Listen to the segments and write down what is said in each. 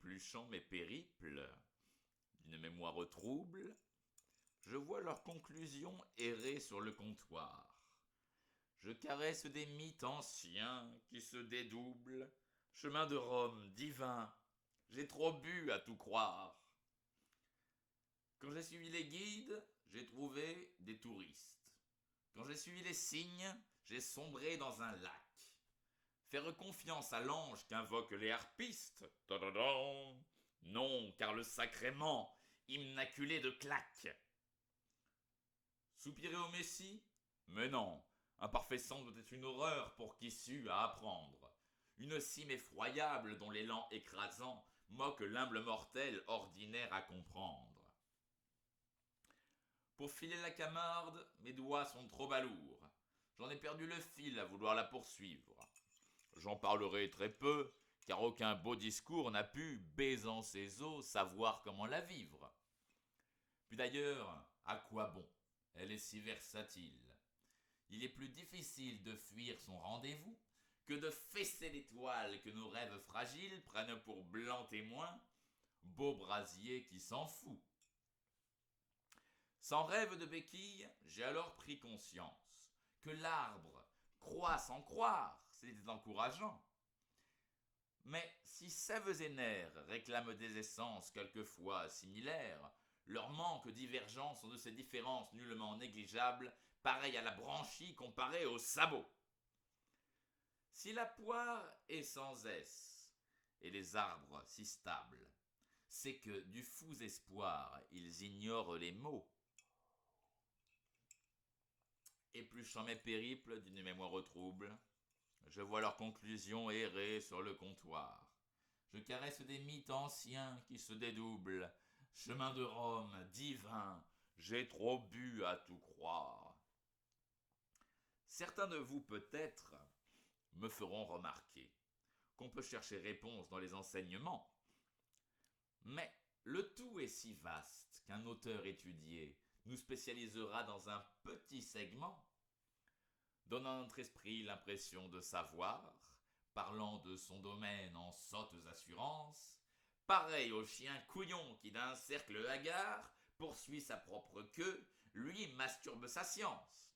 épluchant mes périples, d'une mémoire trouble, je vois leurs conclusions errer sur le comptoir. Je caresse des mythes anciens qui se dédoublent, chemin de Rome divin, j'ai trop bu à tout croire. Quand j'ai suivi les guides, j'ai trouvé des touristes. Quand j'ai suivi les signes, j'ai sombré dans un lac. Faire confiance à l'ange qu'invoquent les harpistes? Tadadam. Non, car le sacrément, immaculé de claques. Soupirer au Messie? Mais non, un parfait sang doit être une horreur pour qui sue à apprendre. Une cime effroyable dont l'élan écrasant moque l'humble mortel ordinaire à comprendre. Pour filer la Camarde, mes doigts sont trop balourds. J'en ai perdu le fil à vouloir la poursuivre. J'en parlerai très peu, car aucun beau discours n'a pu, baisant ses os, savoir comment la vivre. Puis d'ailleurs, à quoi bon? Elle est si versatile. Il est plus difficile de fuir son rendez-vous que de fesser l'étoile que nos rêves fragiles prennent pour blanc témoin, beau brasier qui s'en fout. Sans rêve de béquille, j'ai alors pris conscience que l'arbre croît sans croire, c'était encourageant. Mais si sèves et nerfs réclament des essences quelquefois similaires, leur manque divergent sont de ces différences nullement négligeables, pareilles à la branchie comparée au sabot. Si la poire est sans S, et les arbres si stables, c'est que du fou espoir ils ignorent les mots. Épluchant mes périples d'une mémoire trouble, je vois leurs conclusions errer sur le comptoir. Je caresse des mythes anciens qui se dédoublent. Chemin de Rome, divin, j'ai trop bu à tout croire. Certains de vous, peut-être, me feront remarquer qu'on peut chercher réponse dans les enseignements. Mais le tout est si vaste qu'un auteur étudié nous spécialisera dans un petit segment, donnant à notre esprit l'impression de savoir, parlant de son domaine en sottes assurances, pareil au chien couillon qui d'un cercle hagard poursuit sa propre queue, lui masturbe sa science.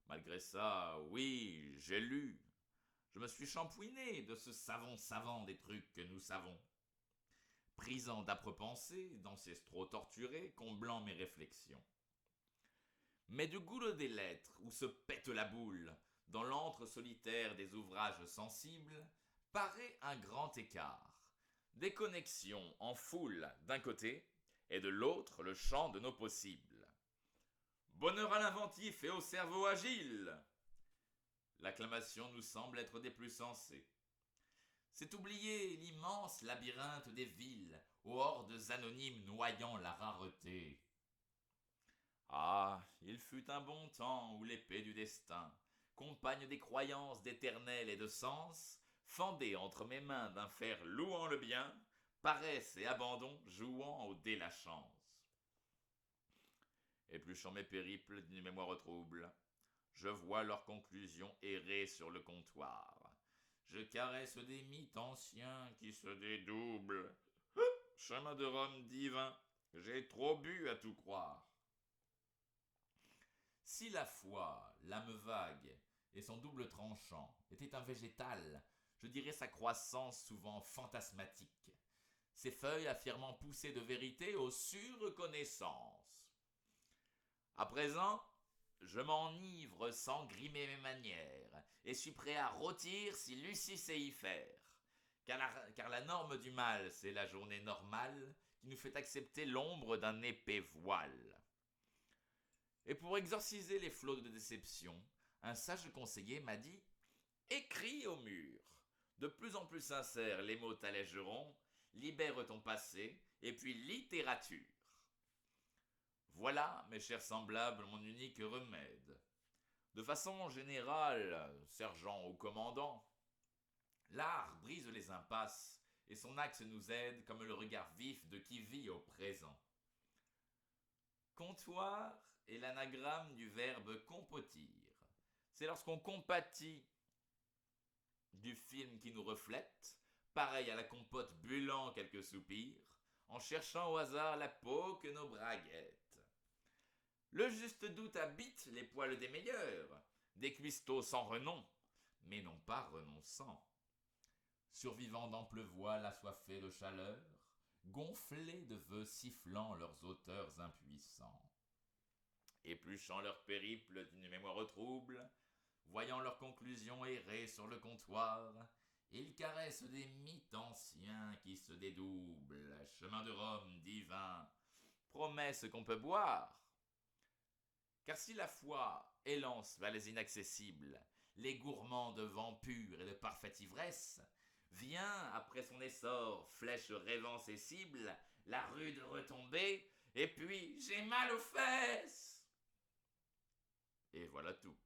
Malgré ça, oui, j'ai lu. Je me suis shampouiné de ce savant des trucs que nous savons. Prisant d'âpres pensées, d'ancestraux torturés, comblant mes réflexions. Mais du goulot des lettres, où se pète la boule, dans l'antre solitaire des ouvrages sensibles, paraît un grand écart. Des connexions en foule d'un côté, et de l'autre le champ de nos possibles. Bonheur à l'inventif et au cerveau agile! L'acclamation nous semble être des plus sensées. C'est oublier l'immense labyrinthe des villes, aux hordes anonymes noyant la rareté. Ah, il fut un bon temps où l'épée du destin, compagne des croyances d'éternel et de sens, fendait entre mes mains d'un fer louant le bien, paresse et abandon jouant au dé la chance. Épluchant mes périples d'une mémoire trouble, je vois leurs conclusions errer sur le comptoir. Je caresse des mythes anciens qui se dédoublent. Chemin de Rome divin, j'ai trop bu à tout croire. Si la foi, l'âme vague et son double tranchant était un végétal, je dirais sa croissance souvent fantasmatique, ses feuilles affirmant pousser de vérité aux sûres connaissances. À présent, je m'enivre sans grimer mes manières, et suis prêt à rôtir si Lucie sait y faire. Car la norme du mal, c'est la journée normale qui nous fait accepter l'ombre d'un épais voile. Et pour exorciser les flots de déception, un sage conseiller m'a dit « Écris au mur. De plus en plus sincères, les mots t'allégeront, libère ton passé, et puis littérature. » Voilà, mes chers semblables, mon unique remède. De façon générale, sergent ou commandant, l'art brise les impasses et son axe nous aide comme le regard vif de qui vit au présent. Comptoir est l'anagramme du verbe compatir. C'est lorsqu'on compatit du film qui nous reflète pareil à la compote bulant quelques soupirs, en cherchant au hasard la peau que nos bras guettent. Le juste doute habite les poils des meilleurs, des cuistots sans renom, mais non pas renonçant. Survivant d'amples voiles assoiffés de chaleur, gonflés de vœux sifflant leurs auteurs impuissants. Épluchant leur périple d'une mémoire trouble, voyant leurs conclusions errer sur le comptoir, ils caressent des mythes anciens qui se dédoublent, chemin de Rome divin, promesse qu'on peut boire. Car si la foi élance vers les inaccessibles, les gourmands de vent pur et de parfaite ivresse, vient, après son essor, flèche rêvant ses cibles, la rude retombée, et puis j'ai mal aux fesses. Et voilà tout.